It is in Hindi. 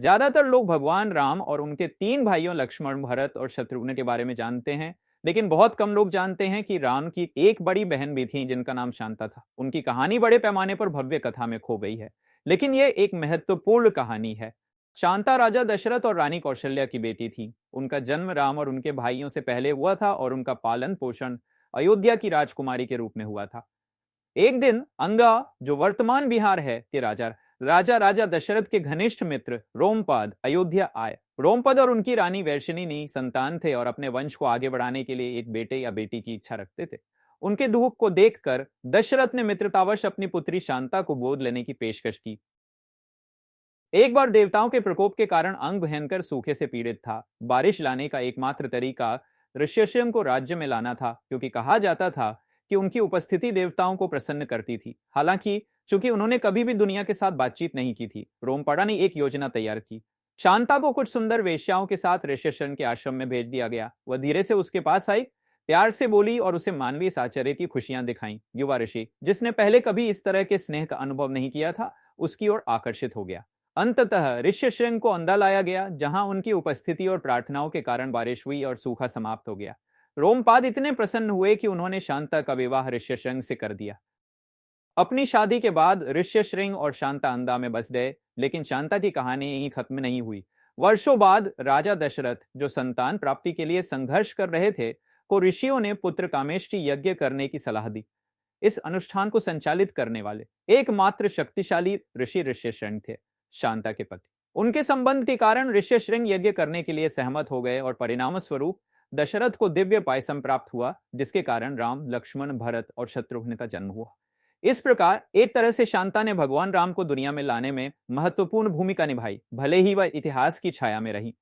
ज्यादातर लोग भगवान राम और उनके तीन भाइयों लक्ष्मण, भरत और शत्रुघ्न के बारे में जानते हैं, लेकिन बहुत कम लोग जानते हैं कि राम की एक बड़ी बहन भी थी जिनका नाम शांता था। उनकी कहानी बड़े पैमाने पर भव्य कथा में खो गई है, लेकिन यह एक महत्वपूर्ण कहानी है। शांता राजा दशरथ और रानी कौशल्या की बेटी थी। उनका जन्म राम और उनके भाइयों से पहले हुआ था और उनका पालन पोषण अयोध्या की राजकुमारी के रूप में हुआ था। एक दिन अंगा, जो वर्तमान बिहार है, के राजा राजा राजा दशरथ के घनिष्ठ मित्र रोमपाद अयोध्या आए। रोमपद और उनकी रानी वैशिनी संतान थे और अपने वंश को आगे बढ़ाने के लिए एक बेटे या बेटी की इच्छा रखते थे। उनके दुख को देखकर दशरथ ने मित्रतावश अपनी पुत्री शांता को गोद लेने की पेशकश की। एक बार देवताओं के प्रकोप के कारण अंग भयंकर सूखे से पीड़ित था। बारिश लाने का एकमात्र तरीका ऋष्यशृंग को राज्य में लाना था, क्योंकि कहा जाता था कि उनकी उपस्थिति देवताओं को प्रसन्न करती थी। हालांकि चूंकि उन्होंने कभी भी दुनिया के साथ बातचीत नहीं की थी, रोमपाड़ा ने एक योजना तैयार की। शांता को कुछ सुंदर वेश्याओं के साथ ऋष्यशृंग के आश्रम में भेज दिया गया। वह धीरे से उसके पास आई, प्यार से बोली और उसे मानवीय साहचर्य की खुशियां दिखाई। युवा ऋषि, जिसने पहले कभी इस तरह के स्नेह का अनुभव नहीं किया था, उसकी ओर आकर्षित हो गया। अंततः ऋष्यशृंग को अंदा लाया गया, जहां उनकी उपस्थिति और प्रार्थनाओं के कारण बारिश हुई और सूखा समाप्त हो गया। रोमपाद इतने प्रसन्न हुए कि उन्होंने शांता का विवाह ऋष्यशृंग से कर दिया। अपनी शादी के बाद ऋष्यशृंग और शांता अंदा में बस गए, लेकिन शांता की कहानी यहीं खत्म नहीं हुई। वर्षों बाद राजा दशरथ, जो संतान प्राप्ति के लिए संघर्ष कर रहे थे, को ऋषियों ने पुत्र कामेष्टि यज्ञ करने की सलाह दी। इस अनुष्ठान को संचालित करने वाले एकमात्र शक्तिशाली ऋषि ऋष्यशृंग थे, शांता के पति। उनके संबंध के कारण ऋष्यशृंग यज्ञ करने के लिए सहमत हो गए और परिणाम स्वरूप दशरथ को दिव्य पायसम प्राप्त हुआ, जिसके कारण राम, लक्ष्मण, भरत और शत्रुघ्न का जन्म हुआ। इस प्रकार एक तरह से शांता ने भगवान राम को दुनिया में लाने में महत्वपूर्ण भूमिका निभाई, भले ही वह इतिहास की छाया में रही।